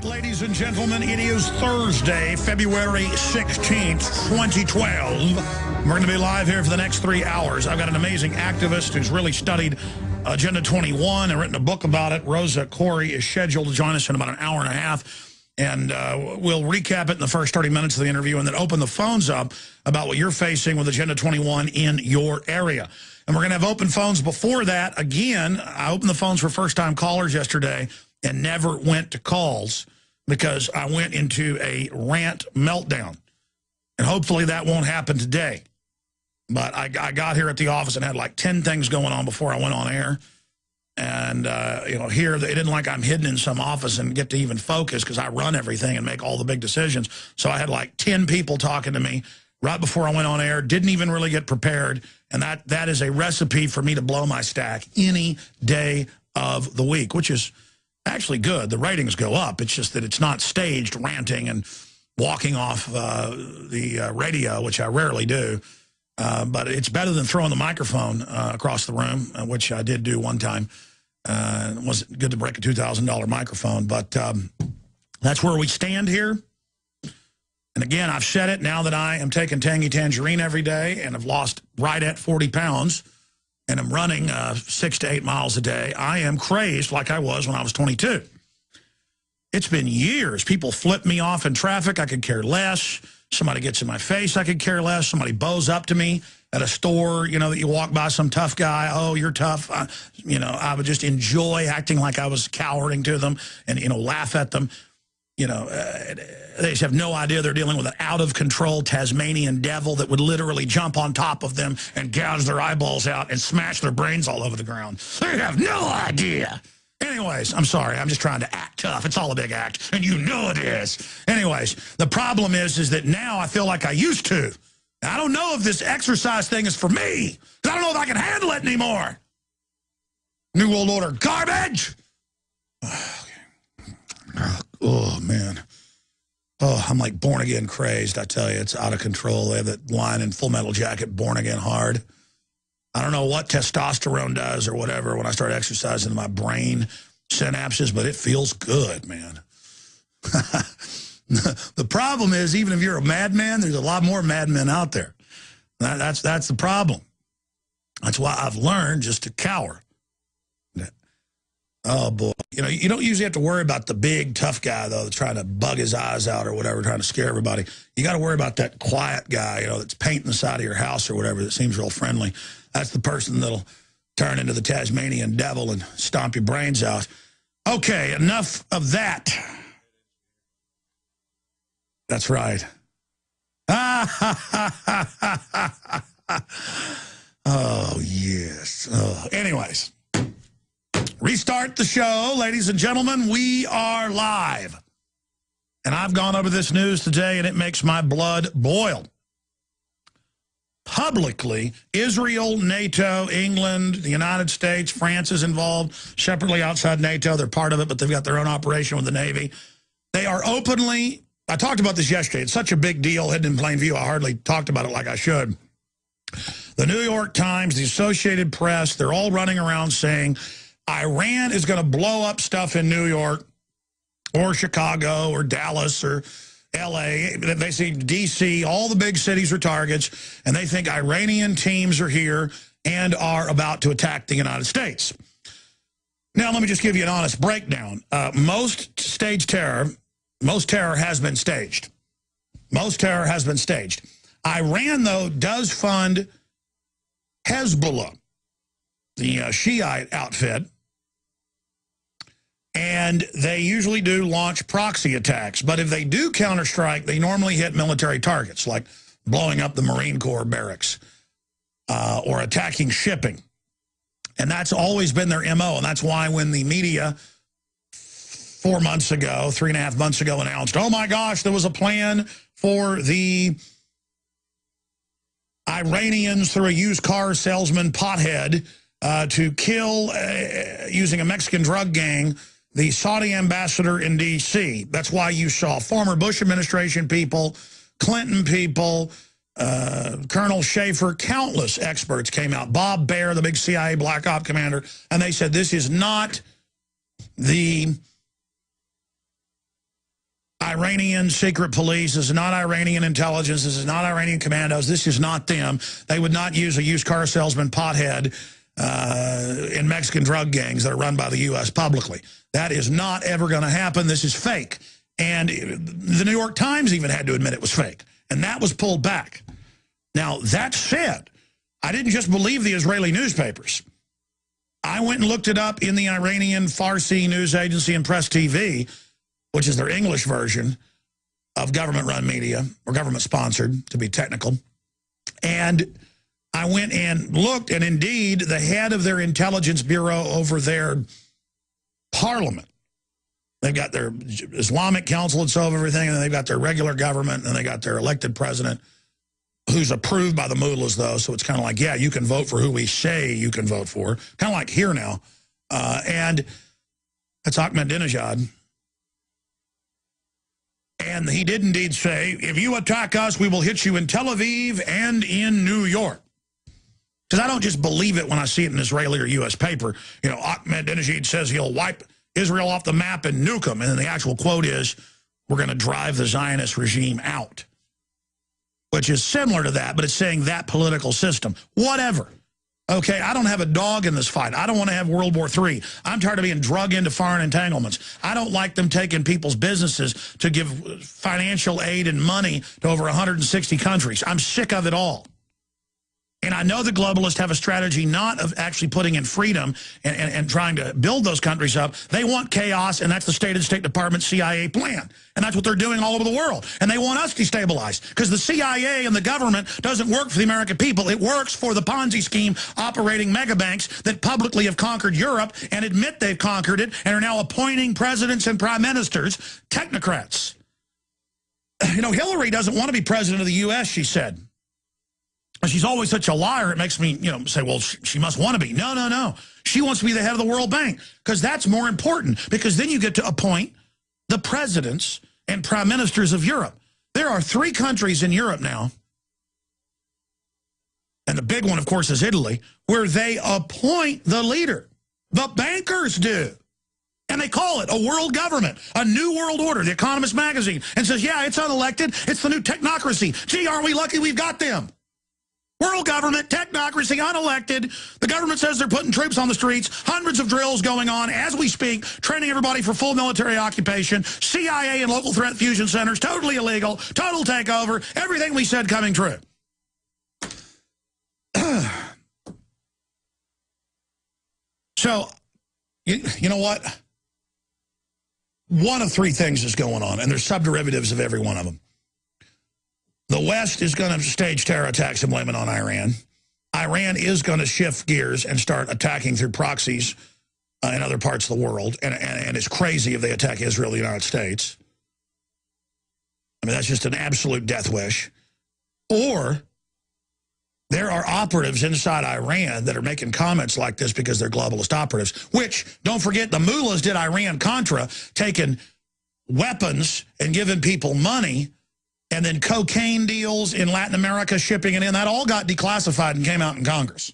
Ladies and gentlemen, it is Thursday, February 16th, 2012. We're going to be live here for the next 3 hours. I've got an amazing activist who's really studied Agenda 21 and written a book about it. Rosa Corey is scheduled to join us in about an hour and a half. And we'll recap it in the first 30 minutes of the interview and then open the phones up about what you're facing with Agenda 21 in your area. And we're going to have open phones before that. Again, I opened the phones for first-time callers yesterday and never went to calls because I went into a rant meltdown. And hopefully that won't happen today. But I got here at the office and had like 10 things going on before I went on air. And, you know, here, they didn't like I'm hidden in some office and get to even focus because I run everything and make all the big decisions. So I had like 10 people talking to me right before I went on air, didn't even really get prepared. And that is a recipe for me to blow my stack any day of the week, which is actually good. The ratings go up. It's just that it's not staged ranting and walking off the radio, which I rarely do. But it's better than throwing the microphone across the room, which I did do one time. It wasn't good to break a $2,000 microphone, but that's where we stand here. And again, I've said it now that I am taking Tangy Tangerine every day and have lost right at 40 pounds and I'm running 6 to 8 miles a day. I am crazed like I was when I was 22. It's been years. People flip me off in traffic. I could care less. Somebody gets in my face, I could care less. Somebody bows up to me at a store, you know, that you walk by some tough guy. Oh, you're tough. You know, I would just enjoy acting like I was cowering to them and, you know, laugh at them. You know, they just have no idea they're dealing with an out-of-control Tasmanian devil that would literally jump on top of them and gouge their eyeballs out and smash their brains all over the ground. They have no idea. Anyways, I'm sorry. I'm just trying to act tough. It's all a big act, and you know it is. Anyways, the problem is that now I feel like I used to. I don't know if this exercise thing is for me. I don't know if I can handle it anymore. New World Order garbage. Oh, man. Oh, I'm like born again crazed. I tell you, it's out of control. They have that line in Full Metal Jacket, born again hard. I don't know what testosterone does or whatever when I start exercising my brain synapses, but it feels good, man. The problem is, even if you're a madman, there's a lot more madmen out there. That's the problem. That's why I've learned just to cower. Oh, boy. You know, you don't usually have to worry about the big, tough guy, though, that's trying to bug his eyes out or whatever, trying to scare everybody. You got to worry about that quiet guy, you know, that's painting the side of your house or whatever that seems real friendly. That's the person that'll turn into the Tasmanian devil and stomp your brains out. Okay, enough of that. That's right. Oh, yes. Oh. Anyways, restart the show. Ladies and gentlemen, we are live. And I've gone over this news today, and it makes my blood boil. Publicly, Israel, NATO, England, the United States, France is involved, separately outside NATO. They're part of it, but they've got their own operation with the Navy. They are openly, I talked about this yesterday. It's such a big deal, hidden in plain view. I hardly talked about it like I should. The New York Times, the Associated Press, they're all running around saying Iran is going to blow up stuff in New York or Chicago or Dallas or L.A., they see D.C., all the big cities are targets, and they think Iranian teams are here and are about to attack the United States. Now, let me just give you an honest breakdown. Most terror has been staged. Most terror has been staged. Iran, though, does fund Hezbollah, the Shiite outfit, and they usually do launch proxy attacks. But if they do counterstrike, they normally hit military targets, like blowing up the Marine Corps barracks or attacking shipping. And that's always been their MO. And that's why when the media 4 months ago, 3.5 months ago, announced, oh, my gosh, there was a plan for the Iranians through a used car salesman pothead to kill, using a Mexican drug gang, the Saudi ambassador in D.C. That's why you saw former Bush administration people, Clinton people, Colonel Schaefer, countless experts came out. Bob Baer, the big CIA Black Op commander, and they said this is not the Iranian secret police. This is not Iranian intelligence. This is not Iranian commandos. This is not them. They would not use a used car salesman pothead in Mexican drug gangs that are run by the U.S. publicly. That is not ever going to happen. This is fake. And the New York Times even had to admit it was fake. And that was pulled back. Now, that said, I didn't just believe the Israeli newspapers. I went and looked it up in the Iranian Farsi news agency and Press TV, which is their English version of government-run media, or government-sponsored, to be technical. And I went and looked, and indeed, the head of their intelligence bureau over their parliament, they've got their Islamic council that's over everything, and then they've got their regular government, and they got their elected president, who's approved by the mullahs, though, so it's kind of like, yeah, you can vote for who we say you can vote for. Kind of like here now. And that's Ahmadinejad. And he did indeed say, if you attack us, we will hit you in Tel Aviv and in New York. Because I don't just believe it when I see it in an Israeli or U.S. paper. You know, Ahmadinejad says he'll wipe Israel off the map and nuke them. And then the actual quote is, we're going to drive the Zionist regime out. Which is similar to that, but it's saying that political system. Whatever. Okay, I don't have a dog in this fight. I don't want to have World War III. I'm tired of being drug into foreign entanglements. I don't like them taking people's businesses to give financial aid and money to over 160 countries. I'm sick of it all. And I know the globalists have a strategy not of actually putting in freedom and trying to build those countries up. They want chaos, and that's the State Department CIA plan. And that's what they're doing all over the world. And they want us destabilized because the CIA and the government doesn't work for the American people. It works for the Ponzi scheme operating megabanks that publicly have conquered Europe and admit they've conquered it and are now appointing presidents and prime ministers, technocrats. You know, Hillary doesn't want to be president of the U.S., she said. She's always such a liar, it makes me, say, well, she must want to be. No, no, no. She wants to be the head of the World Bank because that's more important because then you get to appoint the presidents and prime ministers of Europe. There are 3 countries in Europe now, and the big one, of course, is Italy, where they appoint the leader. The bankers do. And they call it a world government, a new world order, The Economist magazine, and says, yeah, it's unelected. It's the new technocracy. Gee, aren't we lucky we've got them? World government, technocracy, unelected. The government says they're putting troops on the streets. Hundreds of drills going on as we speak, training everybody for full military occupation. CIA and local threat fusion centers, totally illegal, total takeover. Everything we said coming true. So, you know what? One of 3 things is going on, and there's subderivatives of every one of them. The West is going to stage terror attacks and blame it on Iran. Iran is going to shift gears and start attacking through proxies in other parts of the world. And it's crazy if they attack Israel or the United States. I mean, that's just an absolute death wish. Or there are operatives inside Iran that are making comments like this because they're globalist operatives. Which, don't forget, the mullahs did Iran-Contra, taking weapons and giving people money. And then cocaine deals in Latin America, shipping it in. That all got declassified and came out in Congress.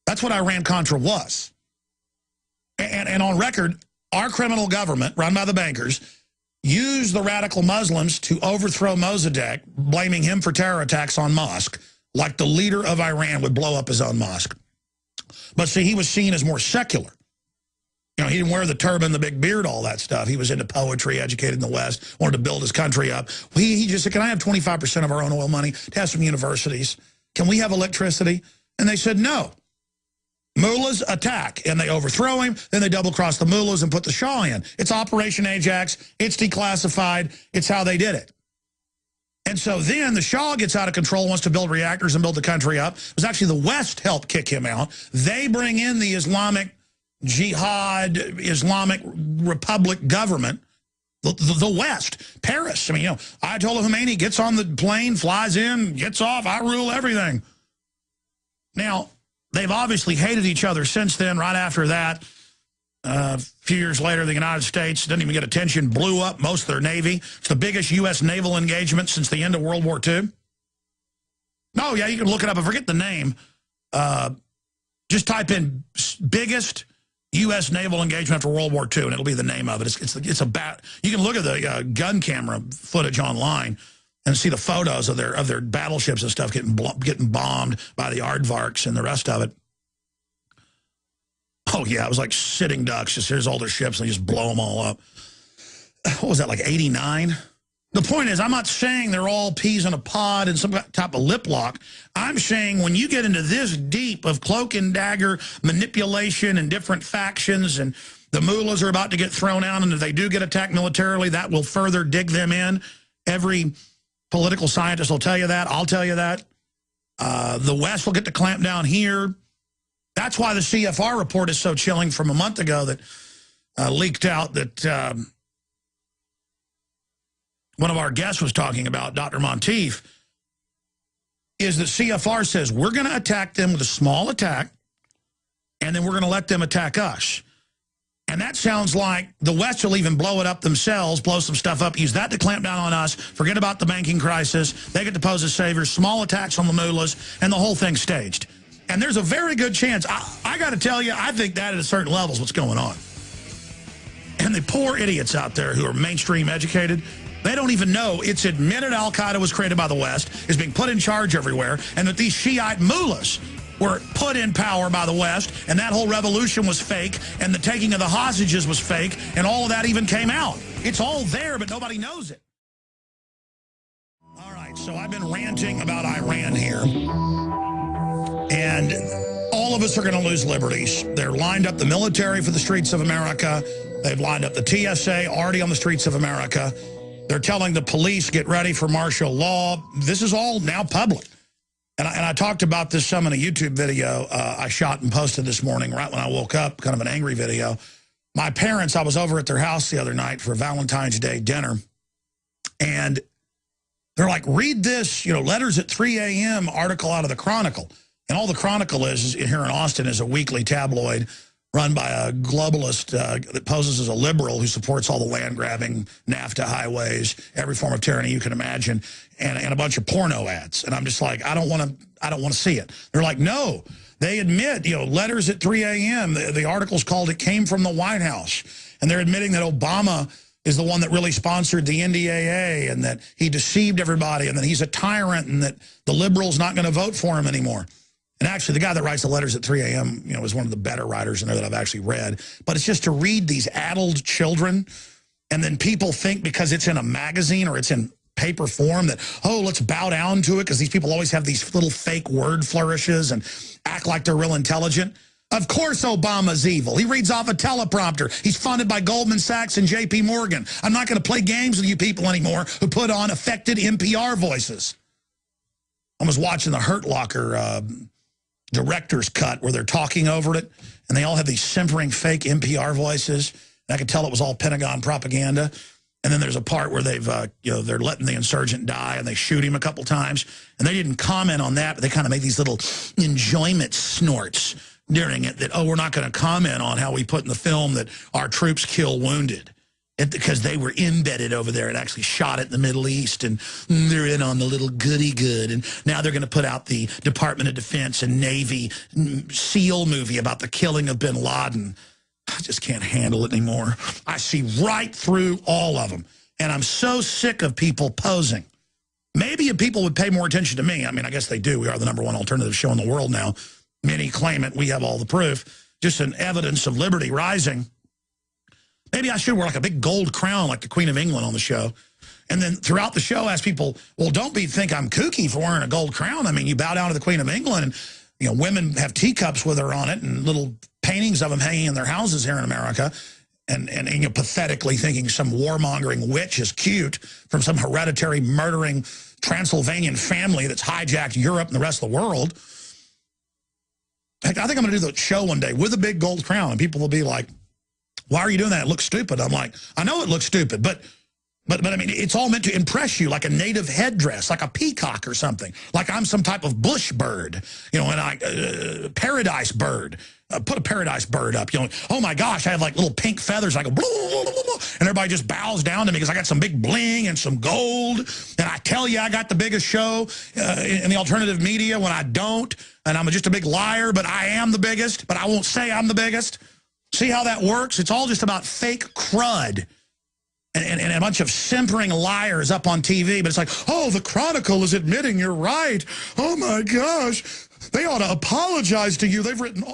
That's what Iran-Contra was. And on record, our criminal government, run by the bankers, used the radical Muslims to overthrow Mossadegh, blaming him for terror attacks on mosque, like the leader of Iran would blow up his own mosque. But see, he was seen as more secular. You know, he didn't wear the turban, the big beard, all that stuff. He was into poetry, educated in the West, wanted to build his country up. He just said, can I have 25% of our own oil money to have some universities? Can we have electricity? And they said, no. Mullahs attack, and they overthrow him. Then they double-cross the mullahs and put the Shah in. It's Operation Ajax. It's declassified. It's how they did it. And so then the Shah gets out of control, wants to build reactors and build the country up. It was actually the West helped kick him out. They bring in the Islamic Jihad, Islamic Republic government, the West, Paris. I mean, Ayatollah Khomeini gets on the plane, flies in, gets off, I rule everything. Now, they've obviously hated each other since then. Right after that, a few years later, the United States didn't even get attention, blew up most of their Navy. It's the biggest U.S. naval engagement since the end of World War II. No, yeah, you can look it up. I forget the name. Just type in biggest U.S. naval engagement after World War II, and it'll be the name of it. It's a bat. You can look at the gun camera footage online and see the photos of their battleships and stuff getting bombed by the aardvarks and the rest of it. Oh, yeah, it was like sitting ducks. Just here's all their ships, and they just blow them all up. What was that, like 89? The point is, I'm not saying they're all peas in a pod and some type of lip lock. I'm saying when you get into this deep of cloak and dagger manipulation and different factions, and the mullahs are about to get thrown out, and if they do get attacked militarily, that will further dig them in. Every political scientist will tell you that. I'll tell you that. The West will get to clamp down here. That's why the CFR report is so chilling from a month ago that leaked out that one of our guests was talking about, Dr. Monteith, is that CFR says we're going to attack them with a small attack, and then we're going to let them attack us. And that sounds like the West will even blow it up themselves, blow some stuff up, use that to clamp down on us, forget about the banking crisis, they get to pose as saviors, small attacks on the mullahs, and the whole thing's staged. And there's a very good chance, I got to tell you, I think that at a certain level is what's going on. And the poor idiots out there who are mainstream educated, they don't even know it's admitted al-Qaeda was created by the West, is being put in charge everywhere, and that these Shiite mullahs were put in power by the West, and that whole revolution was fake, and the taking of the hostages was fake, and all of that even came out. It's all there, but nobody knows it. All right, so I've been ranting about Iran here. And all of us are going to lose liberties. They're lined up the military for the streets of America. They've lined up the TSA already on the streets of America. They're telling the police, get ready for martial law. This is all now public. And I talked about this some in a YouTube video I shot and posted this morning right when I woke up, kind of an angry video. My parents, I was over at their house the other night for Valentine's Day dinner. And they're like, read this, letters at 3 a.m. article out of the Chronicle. And all the Chronicle is here in Austin is a weekly tabloid run by a globalist that poses as a liberal who supports all the land grabbing, NAFTA highways, every form of tyranny you can imagine, and a bunch of porno ads. And I'm just like, I don't want to see it. They're like, no. They admit, letters at 3 a.m. The article's called "It Came from the White House," and they're admitting that Obama is the one that really sponsored the NDAA, and that he deceived everybody, and that he's a tyrant, and that the liberals not going to vote for him anymore. And actually, the guy that writes the letters at 3 a.m., is one of the better writers in there that I've actually read. But it's just to read these addled children, and then people think because it's in a magazine or it's in paper form that, oh, let's bow down to it, because these people always have these little fake word flourishes and act like they're real intelligent. Of course Obama's evil. He reads off a teleprompter. He's funded by Goldman Sachs and J.P. Morgan. I'm not going to play games with you people anymore who put on affected NPR voices. I was watching the Hurt Locker director's cut where they're talking over it, and they all have these simpering fake NPR voices. And I could tell it was all Pentagon propaganda. And then there's a part where they've, they're letting the insurgent die, and they shoot him a couple times. And they didn't comment on that, but they kind of made these little enjoyment snorts during it that, oh, we're not going to comment on how we put in the film that our troops kill wounded. Because they were embedded over there and actually shot it in the Middle East, and they're in on the little goody-good. And now they're going to put out the Department of Defense and Navy SEAL movie about the killing of bin Laden. I just can't handle it anymore. I see right through all of them. And I'm so sick of people posing. Maybe if people would pay more attention to me, I mean, I guess they do. We are the #1 alternative show in the world now. Many claim it. We have all the proof. Just an evidence of liberty rising. Maybe I should wear like a big gold crown like the Queen of England on the show. And then throughout the show, ask people, well, don't think I'm kooky for wearing a gold crown. I mean, you bow down to the Queen of England, and women have teacups with her on it and little paintings of them hanging in their houses here in America. And pathetically thinking some warmongering witch is cute from some hereditary murdering Transylvanian family that's hijacked Europe and the rest of the world. Heck, I think I'm going to do the show one day with a big gold crown, and people will be like, why are you doing that? It looks stupid. I'm like, I know it looks stupid, but I mean, it's all meant to impress you, like a native headdress, like a peacock or something, like I'm some type of bush bird, and paradise bird. Put a paradise bird up, oh my gosh, I have like little pink feathers. I go, blah, blah, blah, blah, and everybody just bows down to me because I got some big bling and some gold. And I tell you, I got the biggest show in the alternative media when I don't. And I'm just a big liar, but I am the biggest, but I won't say I'm the biggest. See how that works? It's all just about fake crud. And a bunch of simpering liars up on TV, but it's like, oh, the Chronicle is admitting you're right. Oh, my gosh. They ought to apologize to you. They've written...